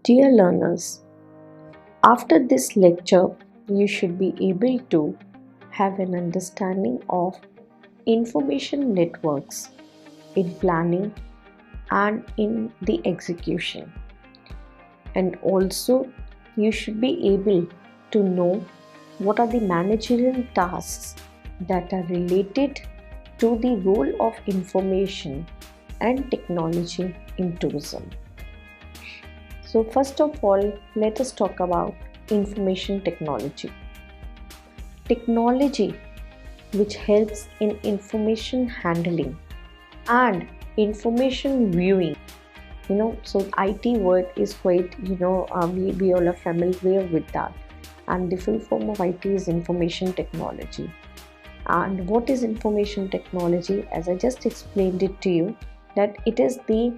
Dear learners, after this lecture, you should be able to have an understanding of information networks in planning and in the execution. And also, you should be able to know what are the managerial tasks that are related to the role of information and technology in tourism. So first of all, let us talk about information technology. Technology which helps in information handling and information viewing. So IT word is quite, we all are familiar with that. And the full form of IT is information technology. And what is information technology? As I just explained it to you, that it is the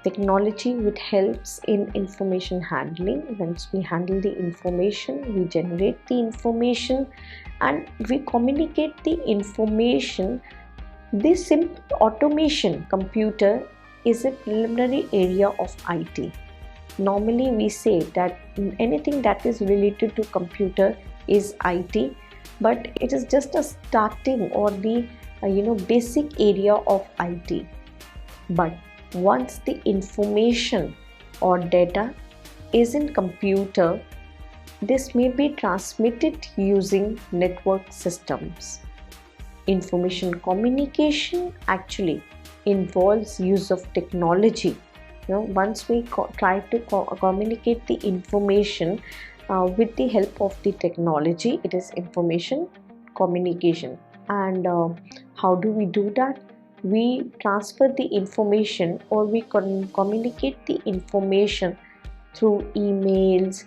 technology which helps in information handling. Once we handle the information, we generate the information and we communicate the information. This simple automation computer is a preliminary area of IT. Normally we say that anything that is related to computer is IT, but it is just a starting or the basic area of IT. But once the information or data is in computer, this may be transmitted using network systems. Information communication actually involves use of technology. Once we try to communicate the information with the help of the technology, it is information communication. And how do we do that? We transfer the information or we communicate the information through emails,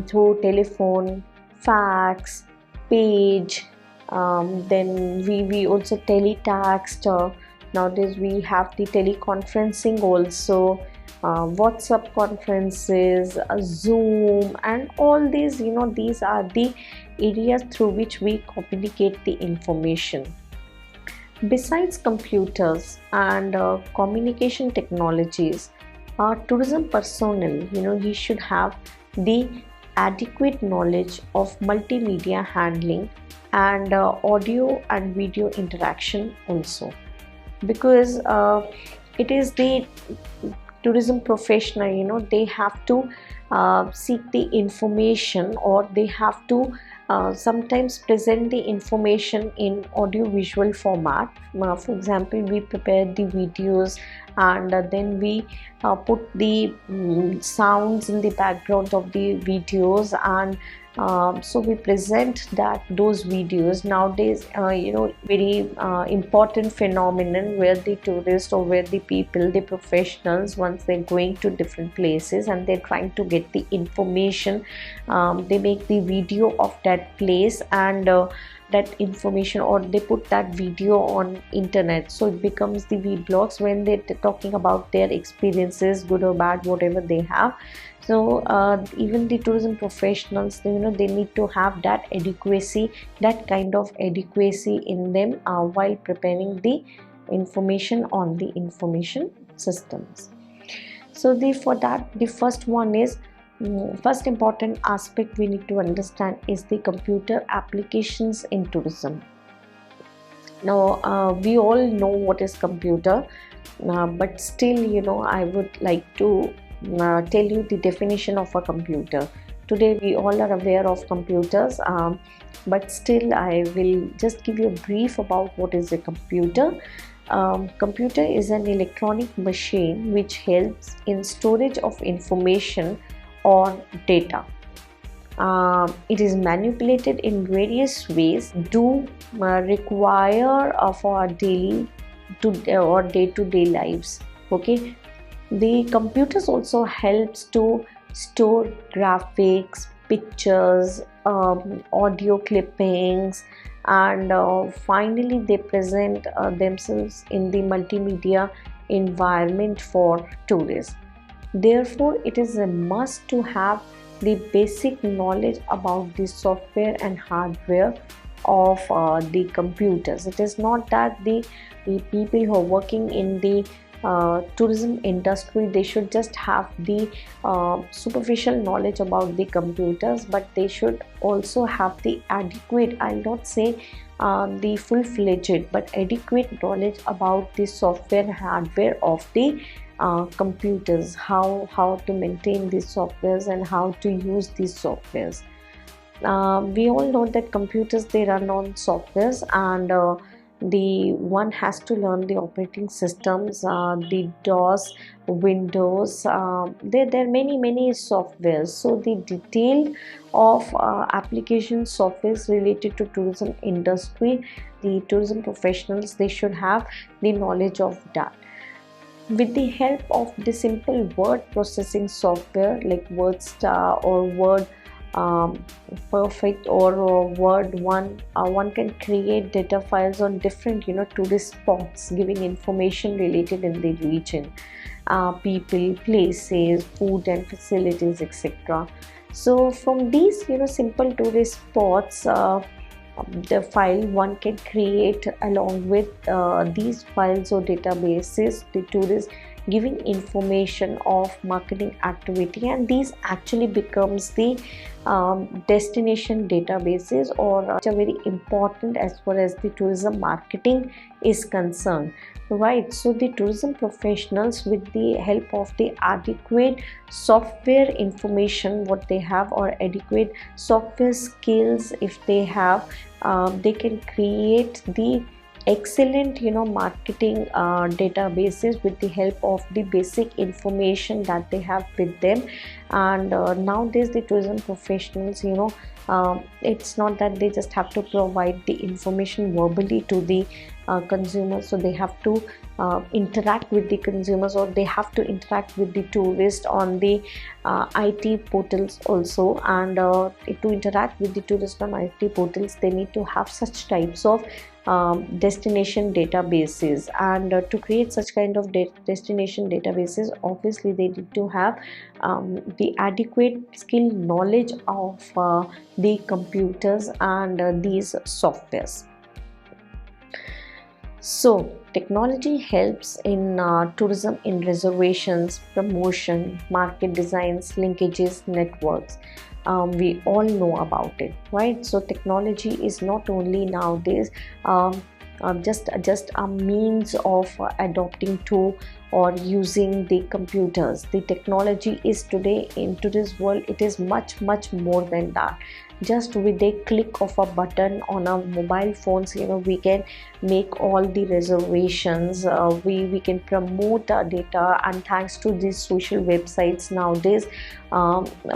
through telephone, fax, page, then we also teletext. Nowadays we have the teleconferencing also, WhatsApp conferences, Zoom, and all these, these are the areas through which we communicate the information. Besides computers and communication technologies, tourism personnel, he should have the adequate knowledge of multimedia handling and audio and video interaction also, because it is the tourism professional, they have to seek the information, or they have to sometimes present the information in audio visual format. For example, we prepare the videos and then we put the sounds in the background of the videos, and so we present those videos. Nowadays very important phenomenon where the tourists or where the people, the professionals, once they're going to different places and they're trying to get the information, they make the video of that place and that information, or they put that video on internet, so it becomes the vlogs when they're talking about their experiences, good or bad, whatever they have. So even the tourism professionals, they need to have that adequacy, that kind of adequacy in them while preparing the information on the information systems. So for that, the first one is, first important aspect we need to understand is the computer applications in tourism. Now we all know what is computer, but still I would like to tell you the definition of a computer. Today we all are aware of computers, but still I will just give you a brief about what is a computer. Computer is an electronic machine which helps in storage of information or data. It is manipulated in various ways, do require for our daily or day-to-day lives. Okay, the computers also helps to store graphics, pictures, audio clippings, and finally they present themselves in the multimedia environment for tourists. Therefore, it is a must to have the basic knowledge about the software and hardware of the computers. It is not that the people who are working in the tourism industry, they should just have the superficial knowledge about the computers, but they should also have the adequate, I'll not say the full-fledged, but adequate knowledge about the software and hardware of the computers, how to maintain these softwares and how to use these softwares. We all know that computers, they run on softwares, and the one has to learn the operating systems, the DOS, Windows. There are many softwares. So the detailed of application softwares related to tourism industry, the tourism professionals, they should have the knowledge of that. With the help of the simple word processing software like WordStar or Word Perfect or Word One, one can create data files on different tourist spots, giving information related in the region, people, places, food and facilities, etc. So from these simple tourist spots, the file one can create along with these files or databases, the tourist giving information of marketing activity, and these actually becomes the destination databases, or which are very important as far as the tourism marketing is concerned, right? So the tourism professionals, with the help of the adequate software information what they have, or adequate software skills if they have, they can create the excellent marketing databases with the help of the basic information that they have with them. And nowadays the tourism professionals, it's not that they just have to provide the information verbally to the consumers, so they have to interact with the consumers, or they have to interact with the tourists on the IT portals also. And to interact with the tourists on IT portals, they need to have such types of destination databases. And to create such kind of destination databases, obviously they need to have the adequate skill knowledge of the computers and these softwares. So technology helps in tourism in reservations, promotion, market designs, linkages, networks. We all know about it, right? So technology is not only nowadays just a means of adopting to or using the computers. The technology is today, in today's world, it is much more than that. Just with a click of a button on our mobile phones, we can make all the reservations, we can promote our data, and thanks to these social websites nowadays,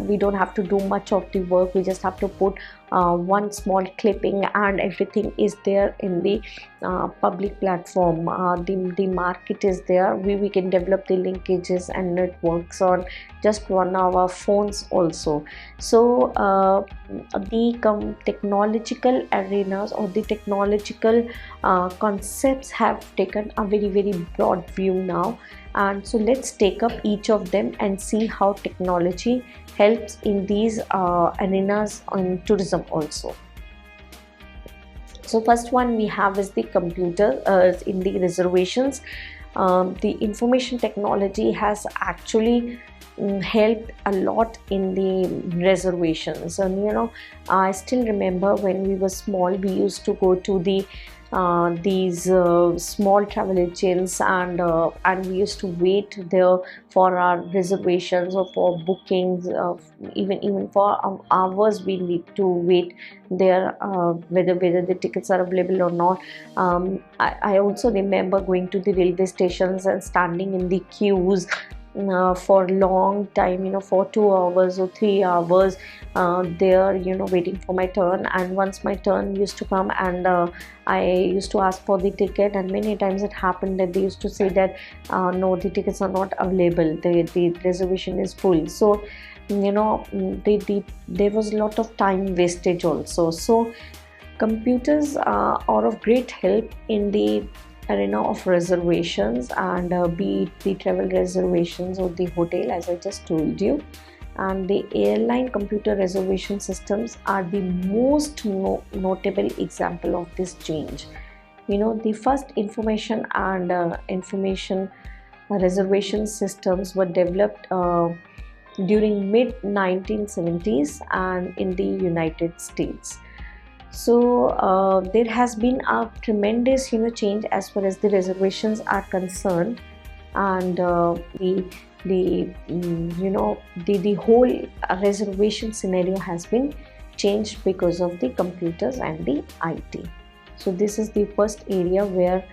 we don't have to do much of the work. We just have to put one small clipping and everything is there in the public platform. The market is there. We can develop the linkages and networks on just on our phones also. So the technological arenas or the technological concepts have taken a very broad view now. And so let's take up each of them and see how technology helps in these arenas on tourism also. So first one we have is the computer in the reservations. The information technology has actually helped a lot in the reservations. And I still remember when we were small, we used to go to the these small travel agents, and we used to wait there for our reservations or for bookings. Even for hours we need to wait there, whether the tickets are available or not. I also remember going to the railway stations and standing in the queues for long time, for 2 hours or 3 hours there, waiting for my turn. And once my turn used to come, and I used to ask for the ticket, and many times it happened that they used to say that no, the tickets are not available, the reservation is full. So there was a lot of time wastage also. So computers are of great help in the arena of reservations, and be it the travel reservations or the hotel, as I just told you. And the airline computer reservation systems are the most notable example of this change. The first information and information reservation systems were developed during mid 1970s and in the United States. So there has been a tremendous change as far as the reservations are concerned, and the whole reservation scenario has been changed because of the computers and the IT. So this is the first area where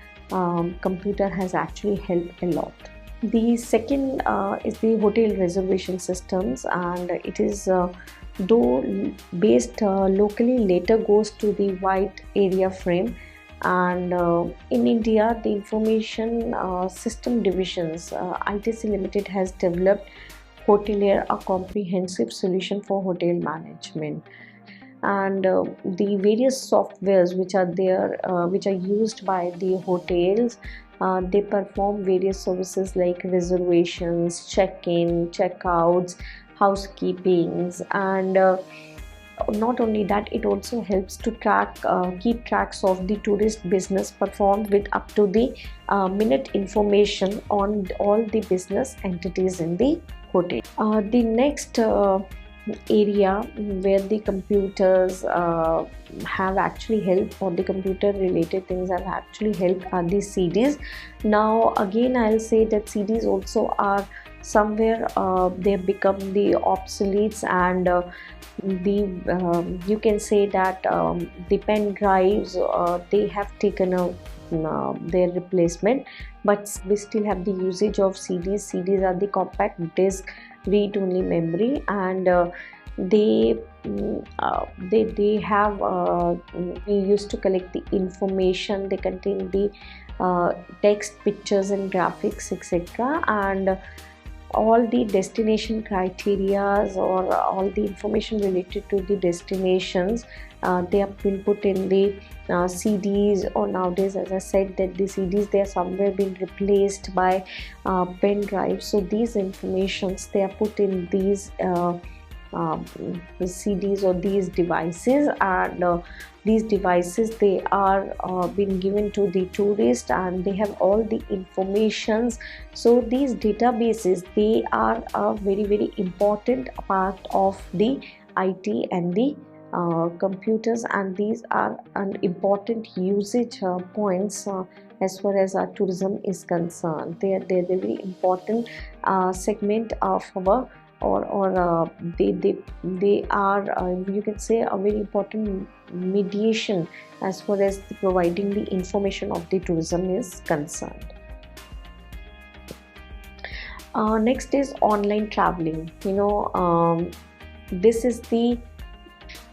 computer has actually helped a lot. The second is the hotel reservation systems, and it is though based locally, later goes to the wide area frame. And in India, the information system divisions, ITC Limited has developed Hotelier, a comprehensive solution for hotel management. And the various softwares which are there, which are used by the hotels, they perform various services like reservations, check-in, check-outs, housekeepings, and not only that, it also helps to keep tracks of the tourist business performed with up to the minute information on all the business entities in the hotel. The next area where the computers have actually helped, or the computer related things have actually helped, are the CDs. Now again, I'll say that CDs also are somewhere they have become the obsoletes, and you can say that the pen drives, they have taken their replacement, but we still have the usage of CDs. CDs are the compact disc read-only memory, and they have we used to collect the information. They contain the text, pictures and graphics, etc., and all the destination criterias, or all the information related to the destinations, they have been put in the CDs, or nowadays, as I said, that the CDs, they are somewhere being replaced by pen drives. So these informations, they are put in these CDs or these devices, and these devices, they are being given to the tourist, and they have all the informations. So these databases, they are a very, very important part of the IT and the computers, and these are an important usage points as far as our tourism is concerned. They're very important segment of our, they are you can say a very important mediation as far as providing the information of the tourism is concerned. Next is online traveling. This is the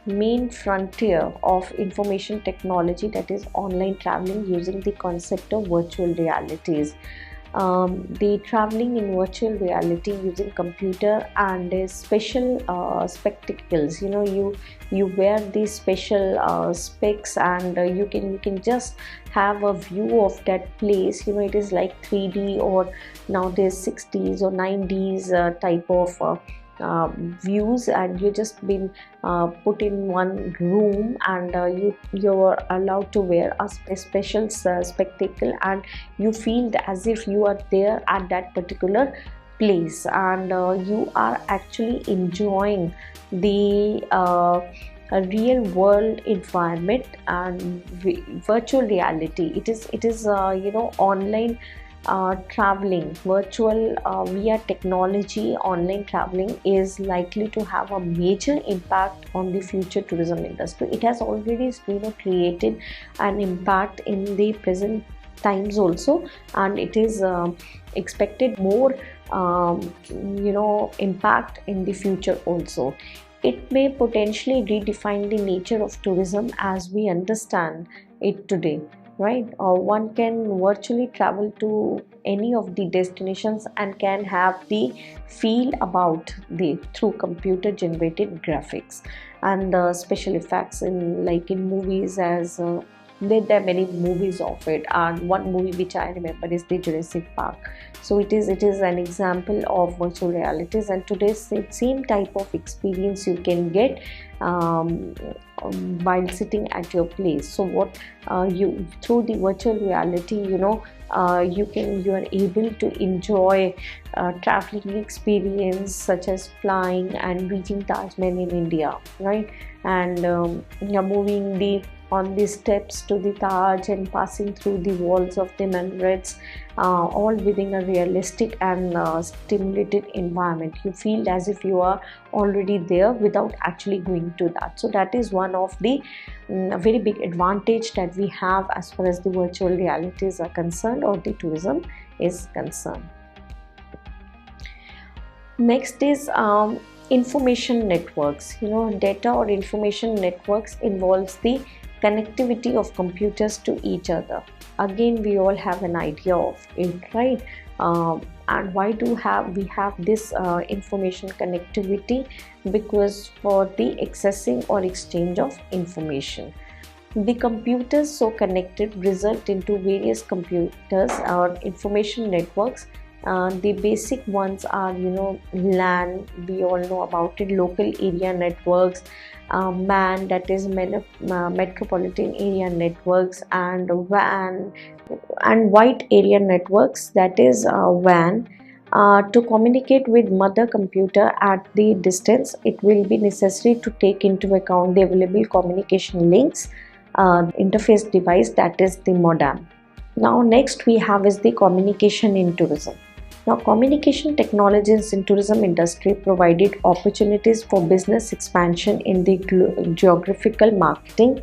main frontier of information technology, that is online traveling using the concept of virtual realities. The traveling in virtual reality using computer and special spectacles. You wear these special specs, and you can just have a view of that place. It is like 3D, or nowadays 6Ds or 9Ds type of views, and you just been put in one room, and you're allowed to wear a special spectacle, and you feel as if you are there at that particular place, and you are actually enjoying the a real world environment and virtual reality. It is online traveling, virtual via technology. Online traveling is likely to have a major impact on the future tourism industry. It has already created an impact in the present times also, and it is expected more impact in the future also. It may potentially redefine the nature of tourism as we understand it today, right? One can virtually travel to any of the destinations and can have the feel about through computer generated graphics and the special effects in movies, as there are many movies of it, and one movie which I remember is the Jurassic Park. So it is an example of virtual realities, and today's same type of experience you can get while sitting at your place. So what you through the virtual reality, you are able to enjoy traveling experience such as flying and reaching Taj Mahal in India, right? And you're moving the on the steps to the Taj and passing through the walls of the minarets, all within a realistic and stimulated environment. You feel as if you are already there without actually going to that. So that is one of the very big advantage that we have as far as the virtual realities are concerned, or the tourism is concerned. Next is information networks. Data or information networks involves the connectivity of computers to each other. Again, we all have an idea of it, right? And why do we have this information connectivity? Because for the accessing or exchange of information, the computers so connected result into various computers or information networks. The basic ones are, LAN, we all know about it, local area networks, MAN, that is metropolitan area networks, and WAN and wide area networks, that is WAN. To communicate with mother computer at the distance, it will be necessary to take into account the available communication links, interface device, that is the modem. Now next we have is the communication in tourism. Now, communication technologies in tourism industry provided opportunities for business expansion in the geographical marketing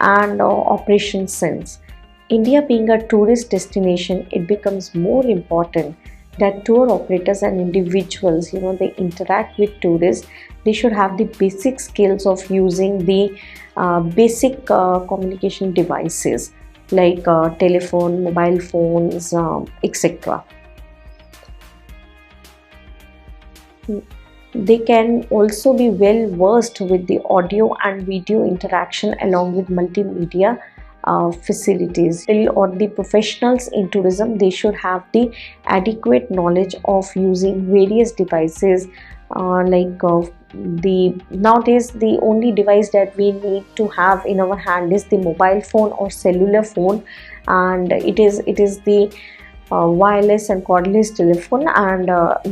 and operations sense. India being a tourist destination, it becomes more important that tour operators and individuals, they interact with tourists. They should have the basic skills of using the basic communication devices like telephone, mobile phones, etc. They can also be well versed with the audio and video interaction along with multimedia facilities. Or the professionals in tourism, they should have the adequate knowledge of using various devices, nowadays the only device that we need to have in our hand is the mobile phone or cellular phone, and it is the wireless and cordless telephone. And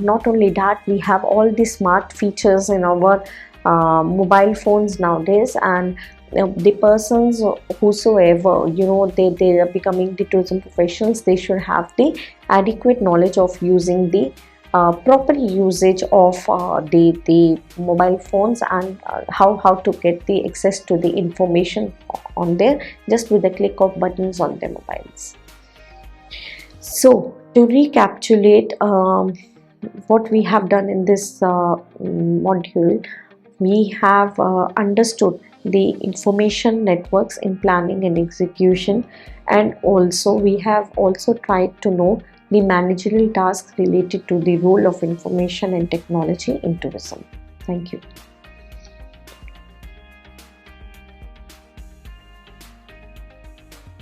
not only that, we have all the smart features in our mobile phones nowadays. And the persons whosoever, they are becoming the tourism professionals, they should have the adequate knowledge of using the proper usage of the mobile phones, and how to get the access to the information on there just with the click of buttons on their mobiles. So to recapitulate what we have done in this module, we have understood the information networks in planning and execution, and also we have also tried to know the managerial tasks related to the role of information and technology in tourism. Thank you.